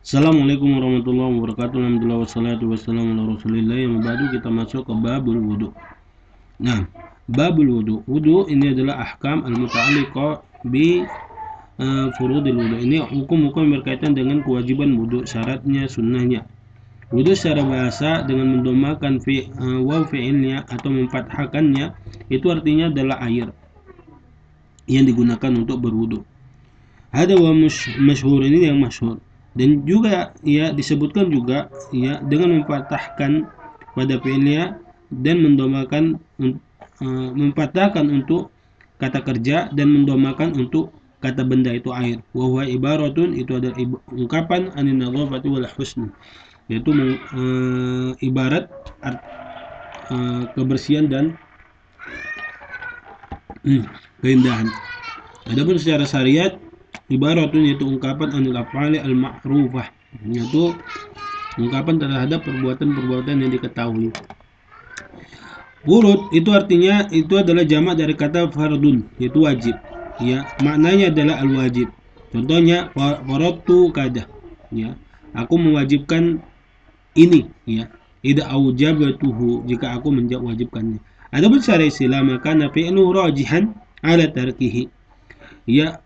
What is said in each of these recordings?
Assalamualaikum warahmatullahi wabarakatuh. Alhamdulillah wassalatu wassalamu ala rasulillah. Yang ba'du, kita masuk ke babul wudu. Nah, babul wudu. Wudu ini adalah ahkam al-muta'alliqah bi furudil wudu. Ini hukum-hukum yang berkaitan dengan kewajiban wudu, syaratnya, sunnahnya. Wudu secara bahasa dengan mendomakan waw fi'ilnya atau memfathahkannya, itu artinya adalah air yang digunakan untuk berwudu. Ada wa masyhur, ini yang masyhur. Dan juga ya disebutkan juga ya dengan memfathahkan pada fi'ilnya dan mendomakan memfathahkan untuk kata kerja dan mendomakan untuk kata benda itu air. Wa huwa ibaratun, itu adalah ungkapan anin nadhafati wal husn, yaitu ibarat kebersihan dan keindahan. Adapun secara syariat, ibaratun yaitu ungkapan anil af'ali al-ma'rufah, yaitu ungkapan terhadap perbuatan-perbuatan yang diketahui. Furud itu artinya itu adalah jamak dari kata fardun, yaitu wajib. Ya, maknanya adalah al-wajib. Contohnya faradtu kada, ya. Aku mewajibkan ini, ya. Idza aujabtuhu, jika aku mewajibkannya. Adapun secara istilah, maka fi'lu rajihan ala tarkihi. Ya,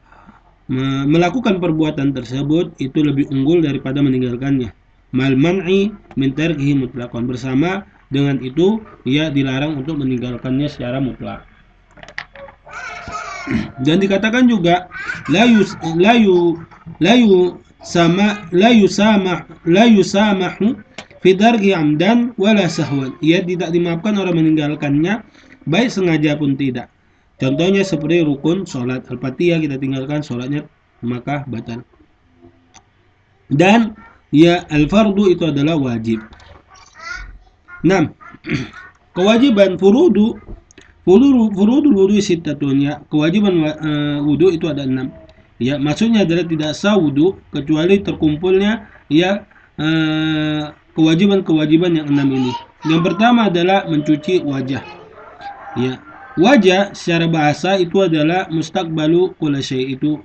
melakukan perbuatan tersebut itu lebih unggul daripada meninggalkannya. Mal man'i min tarkihi mutlaqan, bersama dengan itu ia dilarang untuk meninggalkannya secara mutlak. Dan dikatakan juga la yusamahu fi darki amdan wala sahwan. Ia tidak dimaafkan orang meninggalkannya baik sengaja pun tidak. Contohnya seperti rukun sholat al-fatihah, kita tinggalkan sholatnya maka batal. Dan ya al-fardu itu adalah wajib. 6. Kewajiban furudul wudu sittatun, ya. Kewajiban wudu itu ada 6. Ya, maksudnya adalah tidak sah wudu kecuali terkumpulnya ya kewajiban-kewajiban yang 6 ini. Yang pertama adalah mencuci wajah. Ya. Wajah secara bahasa itu adalah mustaqbalu kulli syai', itu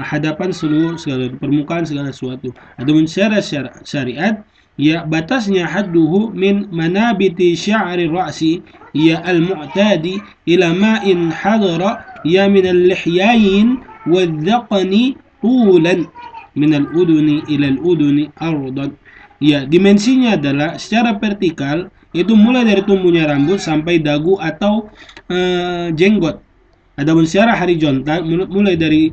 hadapan seluruh segala permukaan segala sesuatu. Adapun secara syariat, ya batasnya hadduhu min manabiti sya'ri ra'si ya al-mu'tadi ila ma'in hadara ya min al-lihyain wadh-dhaqni tulan min al-uduni ila al-uduni ardan. Ya, dimensinya adalah secara vertikal itu mulai dari tumbuhnya rambut sampai dagu atau jenggot. Adapun secara horizontal mulai dari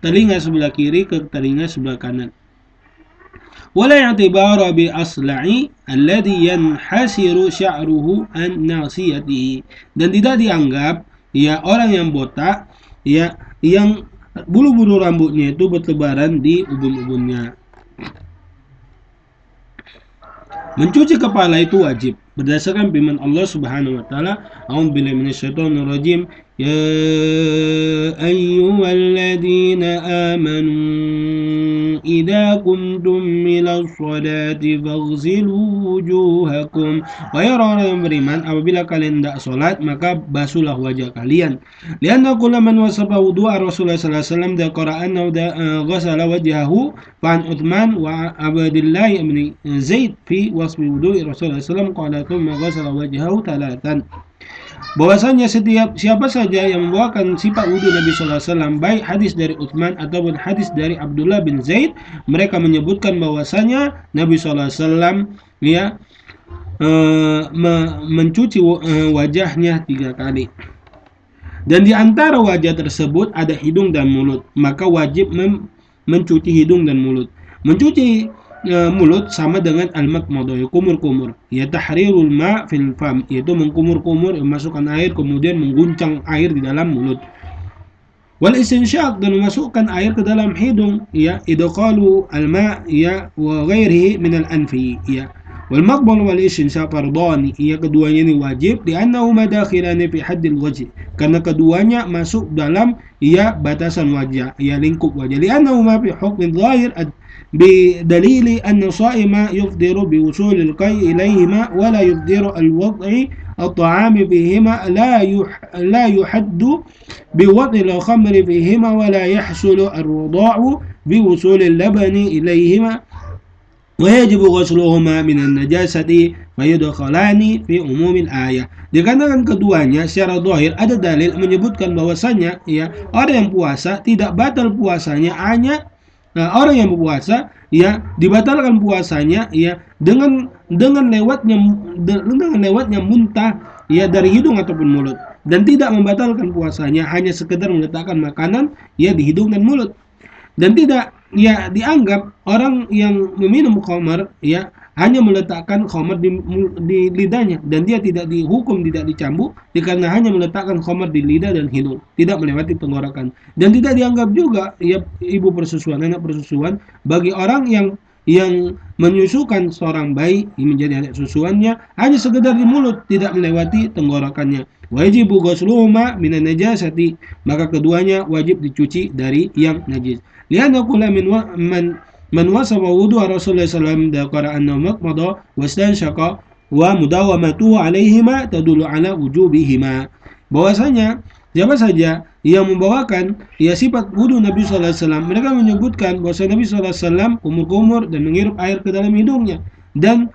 telinga sebelah kiri ke telinga sebelah kanan. Wala i'tibara bi asla'i alladhi yanhasiru sya'ruhu an nasiyatihi, dan tidak dianggap ya orang yang botak ya yang bulu-bulu rambutnya itu bertebaran di ubun-ubunnya. Mencuci kepala itu wajib berdasarkan firman Allah Subhanahu wa taala, a'udzubillahi minasyaitonir rajim, ya ayyuhalladzina amanu idza kuntum minas sholati faghsilu wujuhakum. Wahai orang yang beriman, apabila kalian hendak salat maka basuhlah wajah kalian. Lianna kullu man wasafa wudu'a Rasulullah sallallahu alaihi wasallam dzakara annahu ghasala wajhahu fa an Utsman wa Abdullah bin Zaid fi wasfi wudu'i Rasulullah sallallahu alaihi wasallam qala thumma ghasala wajhahu talatan. Bahwasanya siapa saja yang membawakan sifat wudhu Nabi sallallahu alaihi wasallam, baik hadis dari Utsman ataupun hadis dari Abdullah bin Zaid, mereka menyebutkan bahwasanya Nabi sallallahu alaihi wasallam ya mencuci wajahnya 3 kali. Dan di antara wajah tersebut ada hidung dan mulut, maka wajib mencuci hidung dan mulut. Mencuci mulut sama dengan al-makmadah, kumur-kumur. Ya tahrirul ma fil fam, yaitu mengkumur-kumur, memasukkan air kemudian mengguncang air di dalam mulut. Wal istinsyaq, dan memasukkan air ke dalam hidung, ya idqalu al-ma ya wa ghairihi min al-anfi, ya. Wal maqbal wal istinsyaq fardani, ya keduanya ini wajib li'annahuma dakhilani fi haddil wajh, karena keduanya masuk dalam ya batasan wajah, ya lingkup wajah. Li'annahuma fi hukm dhahir بدليل أن الصائم يفطر بوصول القيء إليهما ولا يفطر الوضع الطعام فيهما لا يحد بوضع الخمر فيهما ولا يحصل الرضاع bi wusulil labani ilaihima wa yajibu ghusluhuma minan najasati wa yudkhalani fi umumil ayah. Dikarenakan keduanya secara zahir ada dalil menyebutkan bahwasanya ya orang yang puasa tidak batal puasanya hanya orang yang berpuasa ya dibatalkan puasanya ya dengan lewatnya muntah ya dari hidung ataupun mulut, dan tidak membatalkan puasanya hanya sekedar meletakkan makanan ya di hidung dan mulut, dan tidak ya dianggap orang yang meminum khamar ya hanya meletakkan khamar di lidahnya, dan dia tidak dihukum, tidak dicambuk karena hanya meletakkan khamar di lidah dan hidung, tidak melewati tenggorokan. Dan tidak dianggap juga ya ibu persusuan, anak persusuan bagi orang yang menyusukan seorang bayi menjadi anak susuannya hanya sekedar di mulut, tidak melewati tenggorokannya. Wajibu ghusluhuma minan najasati, maka keduanya wajib dicuci dari yang najis. Lianna kula man wasaba wudu Rasulullah sallallahu alaihi wasallam dzakara annahu maqmada wastanshaqa wa mudawamatuhu alaihima tadullu ala wujubihima. Bahwasanya siapa saja yang membawakan ya sifat wudu Nabi sallallahu alaihi wasallam, mereka menyebutkan bahwa Nabi sallallahu alaihi wasallam kumur-kumur dan menghirup air ke dalam hidungnya, dan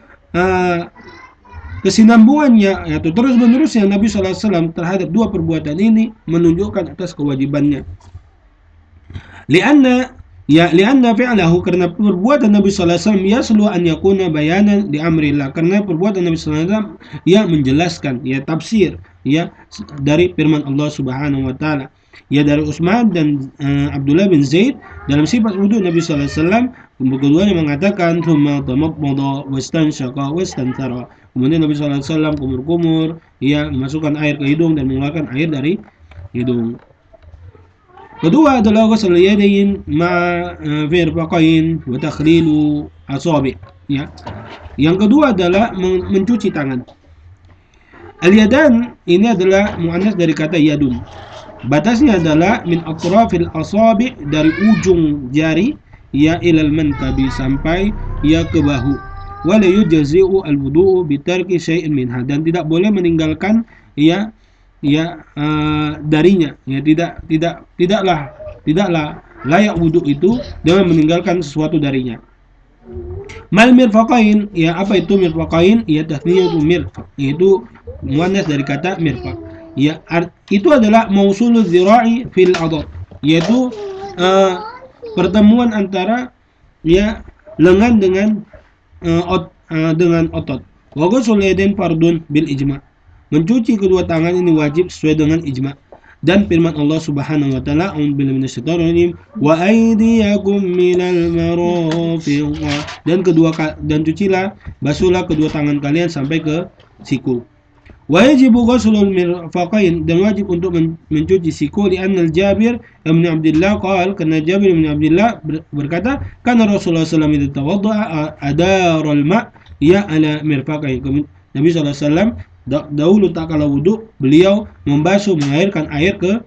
kesinambungannya yaitu terus-menerusnya Nabi sallallahu alaihi wasallam terhadap dua perbuatan ini menunjukkan atas kewajibannya. Lianna fi'lahu, karena perbuatan Nabi sallallahu alaihi wasallam yaslu an yakuna bayanan di amrillah, karena perbuatan Nabi sallallahu alaihi wasallam ya menjelaskan ya tafsir ya dari firman Allah Subhanahu wa taala. Ya dari Utsman dan Abdullah bin Zaid dalam sifat wudu Nabi sallallahu alaihi wasallam, keduanya mengatakan tsumma tamadmada wastanshaqa wastanthara. Kemudian Nabi sallallahu alaihi wasallam kumur-kumur ya memasukkan air ke hidung dan mengeluarkan air dari hidung. Kedua adalah ghusl yadayn ma firfaqain wa takhlilu asabi ya. Yang kedua adalah mencuci tangan. Al-yadan ini adalah muannas dari kata yadun. Batasnya adalah min atrafil asabi, dari ujung jari ya ilal mankabi, sampai ya ke bahu. Wa la yujzi'u al-wudu'u bi tarki syai'in minha, dan tidak boleh meninggalkan darinya ya, tidaklah layak wudhu itu dengan meninggalkan sesuatu darinya. Mal mirfaqain, ya apa itu mirfaqain? Ya tasniyatu mirfaq, yaitu muannas dari kata mirfaq. Ya itu adalah mausulul dzira'i fil adad, yaitu pertemuan antara ya lengan dengan otot. Wa ghusl yadain fardun bil ijma', mencuci kedua tangan ini wajib sesuai dengan ijma'. Dan firman Allah Subhanahu wa taala, a'udzubillahi minasyaitonir rajim, wa aydiyakum minal marafiq, dan cucilah, basuhlah kedua tangan kalian sampai ke siku. Wa yajibu ghuslul mirfaqain, dan wajib untuk mencuci siku, li'anna Jabir bin Abdullah qala, karena Jabir bin Abdullah berkata, kana Rasulullah sallallahu alaihi wasallam tawadda'a adaral ma' ya ala mirfaqain. Nabi sallallahu alaihi wasallam dahulu tak kala wudhu, beliau mengairkan air ke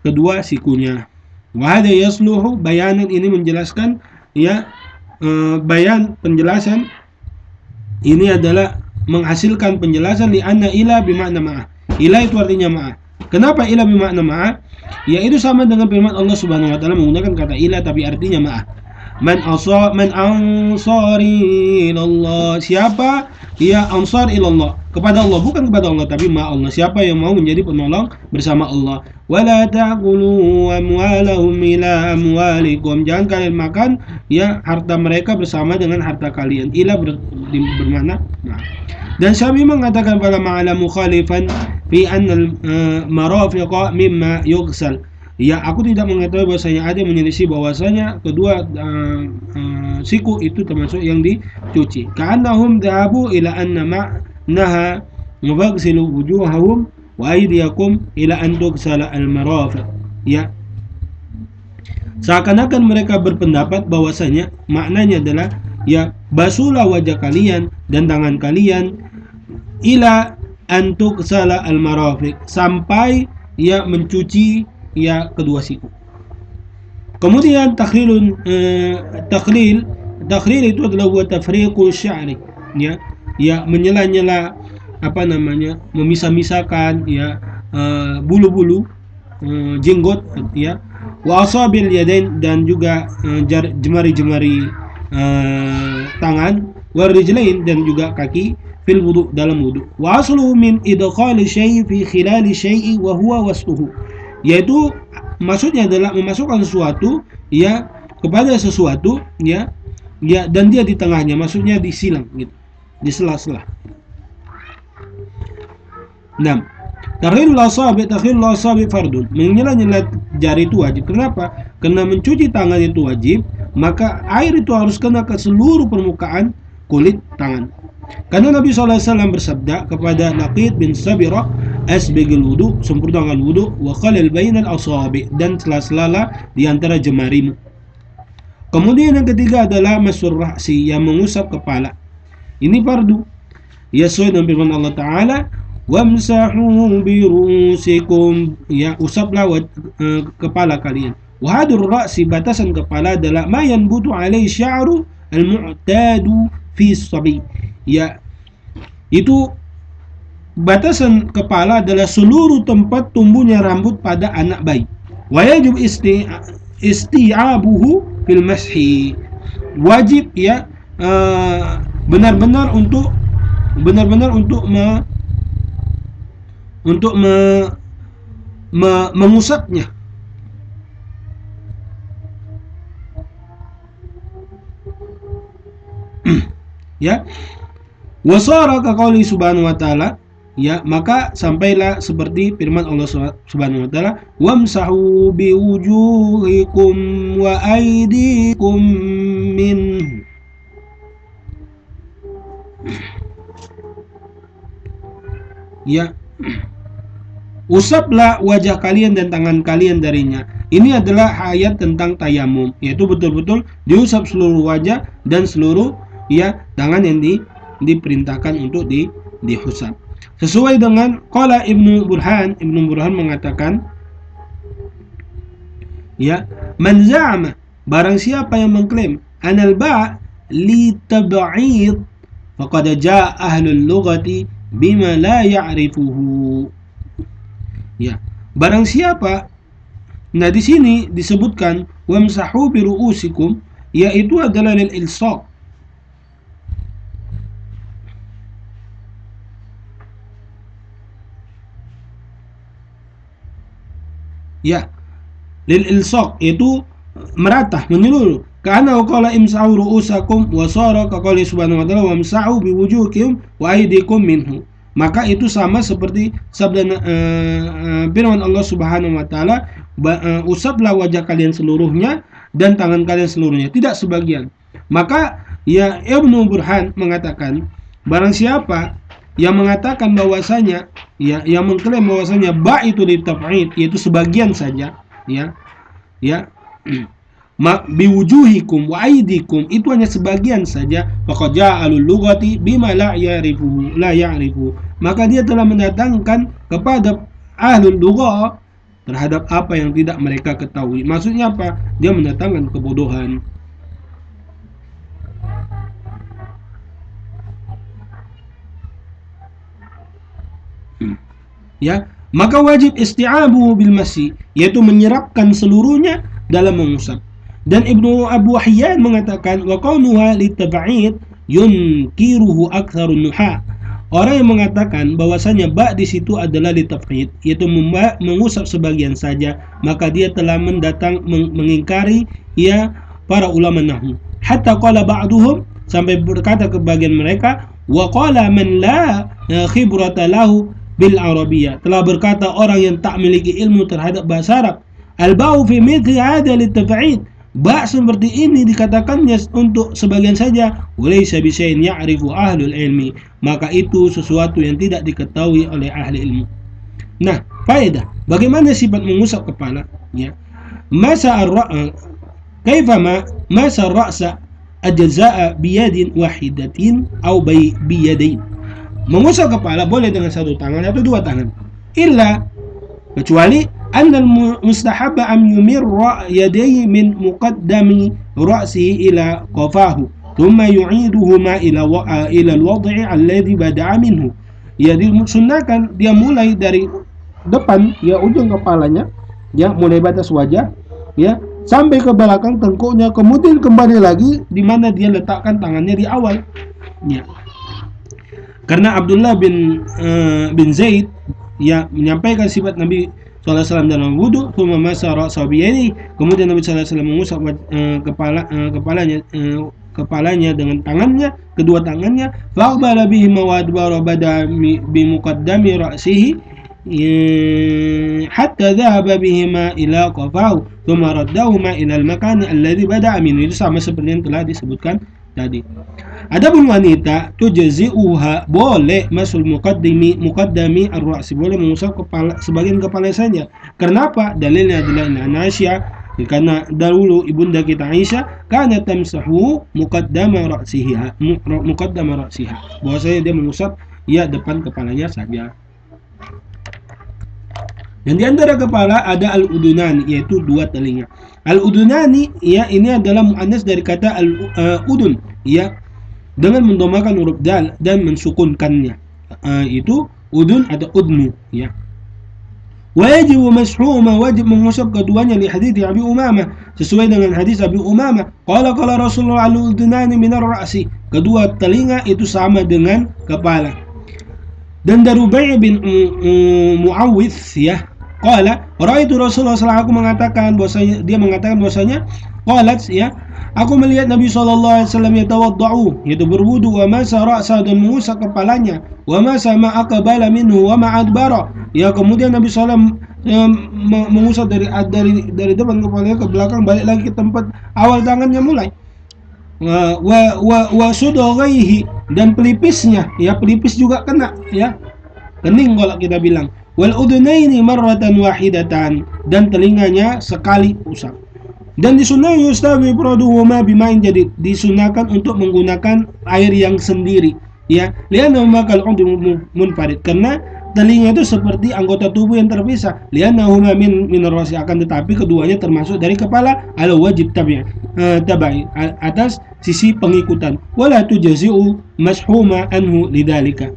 kedua sikunya. Wa hadha yasluhu bayanan, ini menjelaskan ya bayan, penjelasan ini adalah menghasilkan penjelasan, li anna ila bimakna ma'ah. Ila itu artinya ma'ah. Kenapa ila bimakna ma'ah? Ya itu sama dengan firman Allah Subhanahu wa taala menggunakan kata ila tapi artinya ma'ah. Man ansari ilallah, siapa ya ansar ilallah, kepada Allah, bukan kepada Allah tapi ma Allah, siapa yang mau menjadi penolong bersama Allah. Wala ta'kulu amwalahum ila amwalikum, jangan kalian makan ya harta mereka bersama dengan harta kalian. Ila bermakna nah. Dan Syafi'i mengatakan pada ma'ala mukhalifan fi anna marafiqa mimma yughsal, ya aku tidak mengetahui bahwasanya ada yang menyelisih bahwasanya kedua siku itu termasuk yang dicuci. Ka'annahum dhahabu ila anna ma'naha mughsilu wujuhahum wa aydiyakum ila an tughsala al-marafiq. Ya, seakan-akan mereka berpendapat bahwasanya maknanya adalah ya basuhlah wajah kalian dan tangan kalian ila an tughsala al-marafiq, sampai ya mencuci ya kedua siku. Kemudian takhlil itu adalah buat tafriqu sya'ri, ya menyela-nyela memisah-misahkan ya bulu-bulu jenggot ya, wa asabil yadain, dan juga jemari-jemari tangan, wa rijlain, dan juga kaki, fil wudu, dalam wudu. Wa asluhu min idkhali syai' fi khilali syai' wa huwa wasluhu, yaitu maksudnya adalah memasukkan sesuatu ya kepada sesuatu ya dan dia di tengahnya, maksudnya di silang gitu, di sela-sela. 6. Takhilul asabi fardun. Menyela-nyela jari itu wajib. Kenapa? Karena mencuci tangan itu wajib, maka air itu harus kena ke seluruh permukaan kulit tangan. Karena Nabi SAW bersabda kepada Laqid bin Sabirah, asbigil wudu, sempurnakan wudu, wa khalil bainal asabi, dan sela-sela di antara jemarimu. Kemudian yang ketiga adalah masur ra'si, yang mengusap kepala. Ini fardu. Ya, sesuai dengan firman Allah Ta'ala, wamsahu birusikum, ya, usaplah kepala kalian. Wahadur ra'si, batasan kepala adalah ma yanbutu alaihi sya'ru al-mu'tadu fi sabi, ya, itu batasan kepala adalah seluruh tempat tumbuhnya rambut pada anak bayi. Wa yajib isti'abuhu fil mashi, wajib ya benar-benar untuk mengusapnya. Ya, wasara ka qauli subhanahu wa ta'ala, ya, maka sampailah seperti firman Allah Subhanahu wa taala, wamsahu biwujuhikum wa aydikum min, ya, usaplah wajah kalian dan tangan kalian darinya. Ini adalah ayat tentang tayamum, yaitu betul-betul diusap seluruh wajah dan seluruh ya tangan yang diperintahkan untuk dihusap. Sesuai dengan qala Ibnu Burhan mengatakan, ya, man za'ama, barang siapa yang mengklaim anal ba' li tab'id faqad ja'a ahlul lughati bima la ya'rifuhu. Ya, barang siapa, nah di sini disebutkan wamsahu bi ru'usikum, yaitu adalah lil ilsaq. Ya, lil ilsaq itu merata, menyeluruh. Karena qala imsa'u ru'usakum wa sara ka qouli subhanahu wa ta'ala wamsa'u biwujuhikum wa aydikum minhu. Maka itu sama seperti sabda firman Allah Subhanahu wa taala, usaplah wajah kalian seluruhnya dan tangan kalian seluruhnya, tidak sebagian. Maka ya Ibnu Burhan mengatakan, barang siapa yang mengatakan bahwasanya ya, yang mengklaim bahwasanya ba itu ditaf'id, yaitu sebagian saja, ya biwujuhikum wa aydikum, itu hanya sebagian saja, faqad ja'alul lughati bima la ya'rifu, maka dia telah mendatangkan kepada ahlul lughah terhadap apa yang tidak mereka ketahui. Maksudnya apa? Dia mendatangkan kebodohan. Ya, maka wajib isti'abu bil masi, yaitu menyerapkan seluruhnya dalam mengusap. Dan Ibnu Abu Hayyan mengatakan wa qawnuha litab'id yunkiruhu aktsarun nuha. Orang yang mengatakan bahwasanya ba di situ adalah litab'id, yaitu mengusap sebagian saja, maka dia telah mengingkari ya para ulama nahwu. Hatta qala ba'duhum, sampai berkata kebagian mereka, wa qala man la khibrata lahu bil Arabiyah, telah berkata orang yang tak memiliki ilmu terhadap bahasa Arab, al-ba'u fi mithli hadha lit-taf'id, ba seperti ini dikatakannya untuk sebagian saja, walaysa bi syai'in ya'rifu ahlul ilmi, maka itu sesuatu yang tidak diketahui oleh ahli ilmu. Nah, faedah bagaimana sifat mengusap kepala, ya, masa kaifa masa ra'sa ajza'a biyadin wahidatin aw biyadain. Mengusap kepala boleh dengan satu tangan atau dua tangan, illa kecuali annal mustahabba am yumirra yadayhi min muqaddami ra'sihi ila qafahu thumma yu'iduhuma ila al-wad'i alladhi bada'a minhu. Ya, disunnahkan dia mulai dari depan, ya, ujung kepalanya, ya, mulai batas wajah, ya, sampai ke belakang tengkuknya, kemudian kembali lagi di mana dia letakkan tangannya di awal. Ya. Karena Abdullah bin Zaid ya menyampaikan sifat Nabi SAW dalam wudhu, thumma masa ra'sahu biyadihi, kemudian Nabi SAW mengusap kepalanya dengan tangannya, kedua tangannya, fa'aqbala bihima wa adbara bada bi muqaddami ra'sihi hatta dhahaba bihima ila qafahu thumma raddahuma ila al-makani alladhi bada'a minhu. Itu sama seperti yang telah disebutkan tadi. Adapun wanita tujzi'uha, boleh masul muqaddami ar-ra'si, boleh mengusap kepala, sebagian kepala saja. Kenapa? Dalilnya adalah Aisyah, karena dahulu ibunda kita Aisyah kana tamsahu muqaddama ra'siha, bahwasanya dia mengusap ya depan kepalanya saja. Dan di antara kepala ada al-udunani, yaitu dua telinga. Al-udunani ya ini adalah muannas dari kata al-udun ya, dengan mendomakan huruf dal dan mensukunkannya, itu udun atau udnu ya. Wajib mashuhuma, wajib mengusap keduanya, li hadits Abi Umamah, sesuai dengan hadis Abi Umamah, qala Rasulullah al-udunani minar ra'si, kedua telinga itu sama dengan kepala. Dan dari Rubai' bin Muawwidh ya, qala ra'aitu Rasulullah sallallahu alaihi mengatakan bahwasanya, dia mengatakan bahwasanya, qalat ya, aku melihat Nabi SAW yatawadda'u, yaitu berwudu, wa masa ra'sa, dan mengusap kepalanya, wa masa ma aqbala minhu wa ma adbara, ya, kemudian Nabi SAW mengusap dari depan kepalanya ke belakang, balik lagi ke tempat awal tangannya mulai. Wa sudghaihi, dan pelipisnya ya, pelipis juga kena ya, kening kalau kita bilang. Wal udunaini marratan wahidatan, dan telinganya sekali usap. Dan disunah yustawi praduhuma bimain, jadi disunahkan untuk menggunakan air yang sendiri ya, lianna makal udhu munfarid, karena telinga itu seperti anggota tubuh yang terpisah, lianna huma min rasi, akan tetapi keduanya termasuk dari kepala, ala wajib tabai atas sisi pengikutan, wala tujzi'u mashhuma anhu lidalika,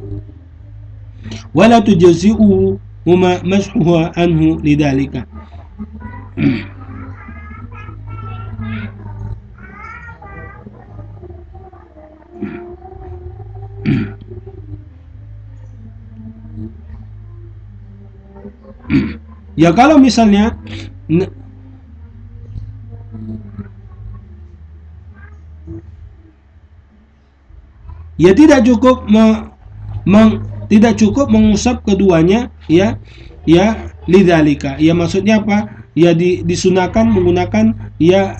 wala tujzi'u huma mashhuha anhu lidalika. Ya, kalau misalnya ya tidak cukup tidak cukup mengusap keduanya ya, lidzalika, ya maksudnya apa ya, disunahkan menggunakan ya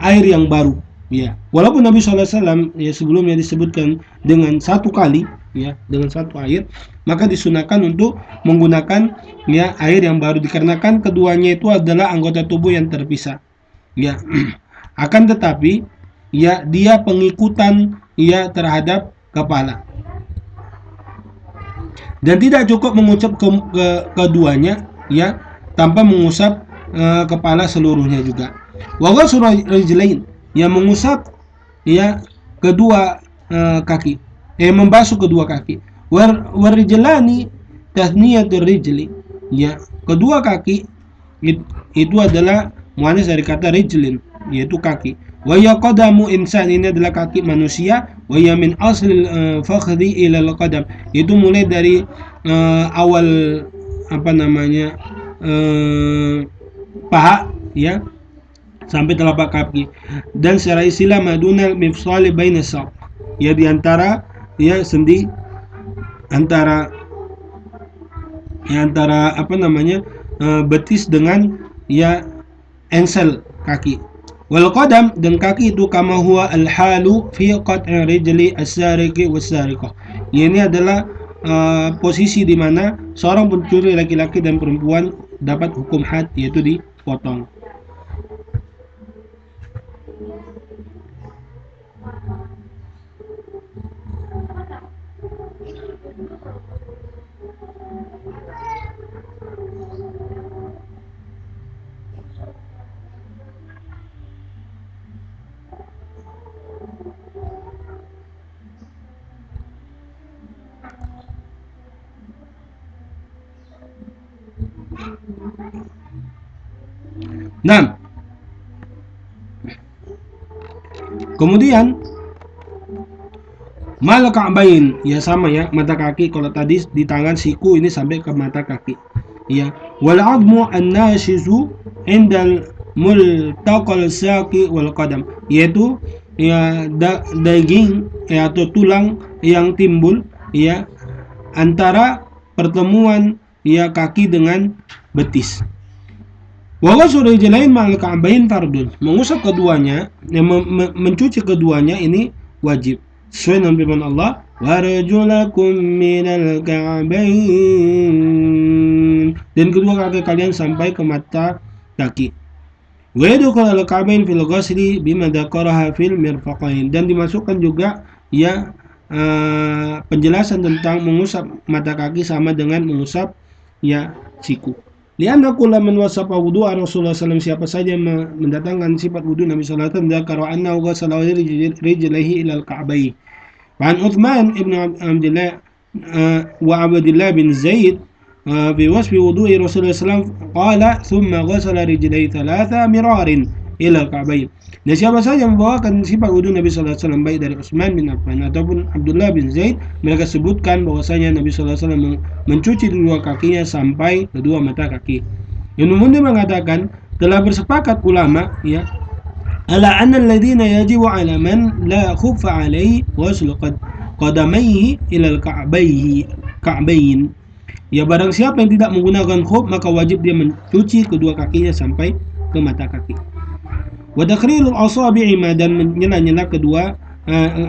air yang baru ya, walaupun Nabi SAW ya sebelumnya disebutkan dengan satu kali ya, dengan satu air, maka disunahkan untuk menggunakan ya air yang baru, dikarenakan keduanya itu adalah anggota tubuh yang terpisah ya. Akan tetapi ya dia pengikutan ya terhadap kepala, dan tidak cukup mengucap keduanya ya tanpa mengusap kepala seluruhnya juga. Wa ghusl rijlain, yang mengusap ya kedua kaki, membasuh kedua kaki. Warijlani tathniyatur rijli, ya kedua kaki itu adalah muannas dari kata rijlin, yaitu kaki. Wa ya qadamu insan, ini adalah kaki manusia. Wa ya min asli fakhdi ila al-qadam, itu mulai dari awal apa namanya paha ya sampai telapak kaki, dan secara istilah madunal mifsali baina saq, ya di antara ya sendi antara apa namanya betis dengan ya engsel kaki. Wal qadam, dan kaki itu kama huwa al halu fi qat'i rijli as-sariqi was-sariqah, ini adalah posisi di mana seorang pencuri laki-laki dan perempuan dapat hukum had, yaitu dipotong. Nah, kemudian mal ka'bain, ya sama ya, mata kaki. Kalau tadi di tangan, siku, ini sampai ke mata kaki. Ya, wal admu an-nashizu indal multaqal saqi wal qadam, yaitu ya daging ya atau tulang yang timbul ya antara pertemuan ya kaki dengan betis. Wa ghuslu rijlain ma'al ka'bain fardun, mengusap keduanya, mencuci keduanya ini wajib. Sesuai dengan firman Allah, warjulakum minal ka'bain, dan kedua kaki kalian sampai ke mata kaki. Wa yadkhulu al-ka'bain fil ghusli bima dzakaraha fil mirfaqain, dan dimasukkan juga ya penjelasan tentang mengusap mata kaki sama dengan mengusap ya siku. Lianna kulla man wasafa wudu'a Rasulullah SAW, siapa saja mendatangkan sifat wudu Nabi sallallahu alaihi wasallam, dzakara annahu ghasala rijlaihi ila al-ka'bayn. Wa an Uthman ibn Abdullah wa Abdullah bin Zaid fi wasfi wudu'i Rasulullah SAW qala thumma ghasala rijlaihi thalatha mirarin ila al-ka'bayn. Dan siapa saja membawakan sifat wudu Nabi sallallahu alaihi wasallam, baik dari Utsman bin Affan ataupun Abdullah bin Zaid, mereka sebutkan bahwasanya Nabi sallallahu alaihi wasallam mencuci kedua kakinya sampai kedua mata kaki. Ibnu Mundir mengatakan, telah bersepakat ulama ya ala anna alladhina yajibu ala man la khuffa alaihi ghuslu qadamaihi ila al-ka'bayn. Ya, barang siapa yang tidak menggunakan khuf, maka wajib dia mencuci kedua kakinya sampai ke mata kaki. Wa takrirul asabi'i, dan menyela-nyela kedua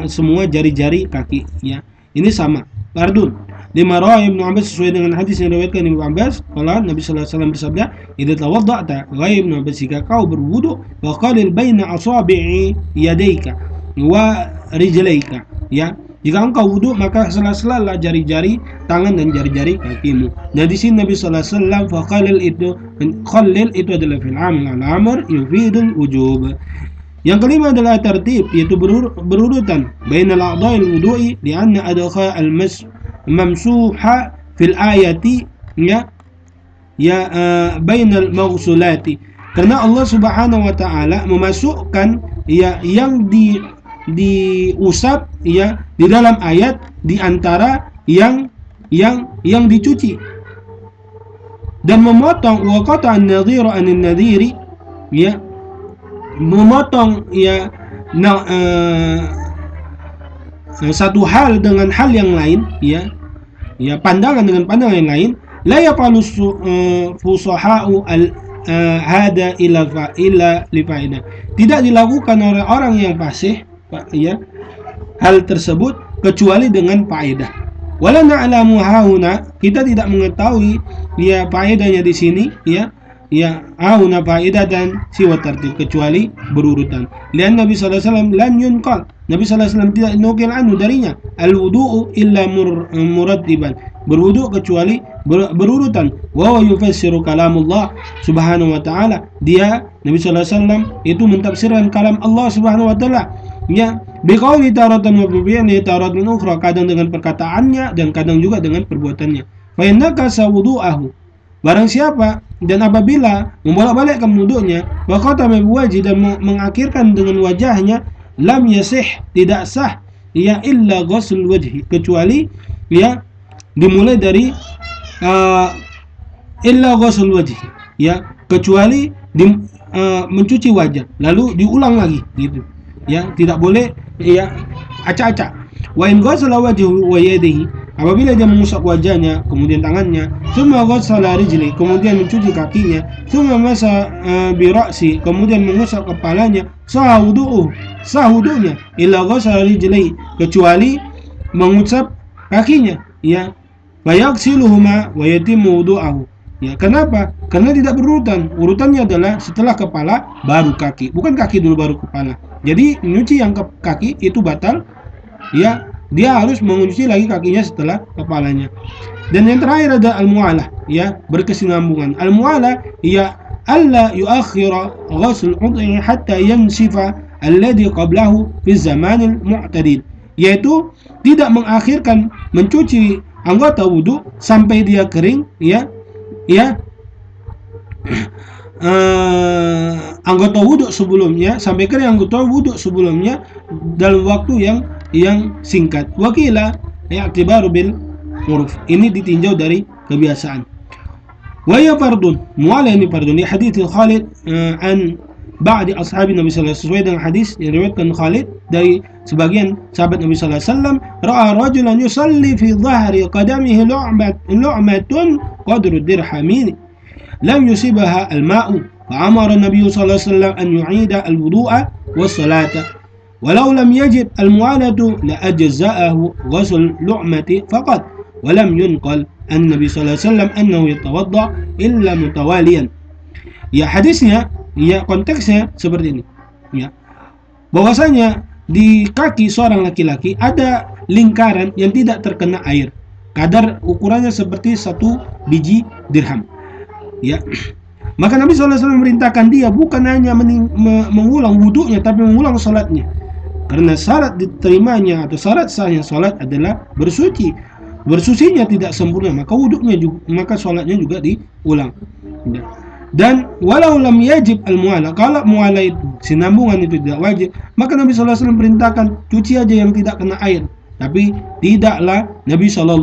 semua jari-jari kaki ya. Ini sama fardun. Lima rawi Ibnu Abbas, sesuai dengan hadis yang diriwayatkan Ibnu Abbas, kalau Nabi sallallahu alaihi wasallam bersabda, "Idza tawadda'ta," ghayr Ibnu Abbas, jika kau berwudu, wa qalil baina asabi'i yadayka wa rijlaika, ya, jika engkau wudu maka sela-sela jari-jari tangan dan jari-jari kakimu. Nah, di sini Nabi sallallahu alaihi wasallam faqalil itu adalah fil amr yufidul wujub. Yang kelima adalah tertib, yaitu berurutan bainal a'dha'il wudu'i li'anna adkha al-mamsuha fil ayati ya bainal maghsulati, karena Allah Subhanahu wa taala memasukkan ya yang diusap ya di dalam ayat di antara yang dicuci, dan memotong wa qata an-nadhiru an-nadhiri ya, memotong ya satu hal dengan hal yang lain ya, pandangan dengan pandangan yang lain. La yafalu fusaha'u hada illa li fa'idah, tidak dilakukan oleh orang yang fasih ya hal tersebut kecuali dengan faedah. Wala na'lamu hauna, kita tidak mengetahui ya faedahnya di sini ya hauna faedah dan siwa tertib, kecuali berurutan. Lian Nabi sallallahu alaihi wasallam lam yunqal, Nabi sallallahu alaihi wasallam tidak nukil anhu darinya al-wudu'u illa murattiban, berwudu kecuali berurutan. Wa yufassiru kalamullah subhanahu wa ta'ala, dia Nabi sallallahu alaihi wasallam itu mentafsirkan kalam Allah subhanahu wa ta'ala ya biqauli taratan wa bi'ani taratan ukhra, kadang dengan perkataannya dan kadang juga dengan perbuatannya. Fa innaka sawudu'ahu, barang siapa dan apabila membolak-balikkan wudunya, wa qatama biwajhi, dan mengakhirkan dengan wajahnya, lam yasih, tidak sah ya illa ghusl wajhi, kecuali ya dimulai dari illa ghusl wajhi ya, kecuali mencuci wajah lalu diulang lagi gitu ya, tidak boleh ya acak-acak. Wa in ghasala wajhahu wa yadihi, apabila dia mengusap wajahnya kemudian tangannya, thumma ghassala rijli, kemudian mencuci kakinya, thumma masa bi ra'si, kemudian mengusap kepalanya, sah wudu'nya illa ghassala rijli, kecuali mengusap kakinya ya, fa yaghsiluhuma wa yatimmu wudu'ahu ya. Kenapa? Karena tidak berurutan, urutannya adalah setelah kepala baru kaki, bukan kaki dulu baru kepala. Jadi nyuci yang kaki itu batal ya, dia harus mencuci lagi kakinya setelah kepalanya. Dan yang terakhir ada al-mu'alah ya, berkesinambungan. Al-mu'alah ya alla yuakhira ghusl udhi hatta yansifa alladhi qablahu fi zamanil mu'tadid, yaitu tidak mengakhirkan mencuci anggota wudu sampai dia kering ya anggota wudhu sebelumnya, sampaikan anggota wudhu sebelumnya dalam waktu yang singkat. Wakila i'tibaru bil huruf. Ini ditinjau dari kebiasaan. Wa ya fardun, muala ini fardun. Di hadits Khalid an ba'di ashabi Nabi sallallahu alaihi wasallam, sesuai dengan hadis yang diriwayatkan Khalid dari sebagian sahabat Nabi sallallahu alaihi wasallam, ra'a rajulan yusalli fi dhahri qadamihi lu'matun qadru dirhamin lam yusibaha al-ma'u فأمر النبي صلى الله عليه وسلم أن يعيد الوضوء والصلاة ولو لم يجب المعالة لأجزاءه غسل لعمة فقط ولم ينقل عن النبي صلى الله عليه وسلم أنه يتوضأ إلا متواليا. Ya, hadisnya, ya konteksnya seperti ini. Ya, bahwasanya di kaki seorang laki-laki ada lingkaran yang tidak terkena air, kadar ukurannya seperti 1 biji dirham. Ya, maka Nabi SAW memerintahkan dia bukan hanya mengulang wudhunya, tapi mengulang sholatnya. Karena syarat diterimanya atau syarat sahnya sholat adalah bersuci. Bersucinya tidak sempurna, maka wudhunya juga, maka sholatnya juga diulang. Dan walau lam yajib al-mu'ala, kalau mu'ala itu, sinambungan itu tidak wajib, maka Nabi SAW perintahkan cuci aja yang tidak kena air. Tapi tidaklah Nabi SAW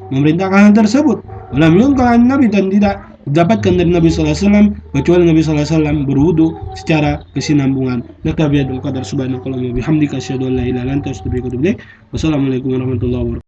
memerintahkan hal tersebut. Walam yunqal an Nabi, dan tidak didapatkan dari Nabi SAW kecuali Nabi SAW berwudu secara kesinambungan. Nakabiyadul qadar subhanakallahumma bihamdika asyhadu an la ilaha illa anta astaghfiruka wa atubu ilaik. Wassalamualaikum warahmatullahi wabarakatuh.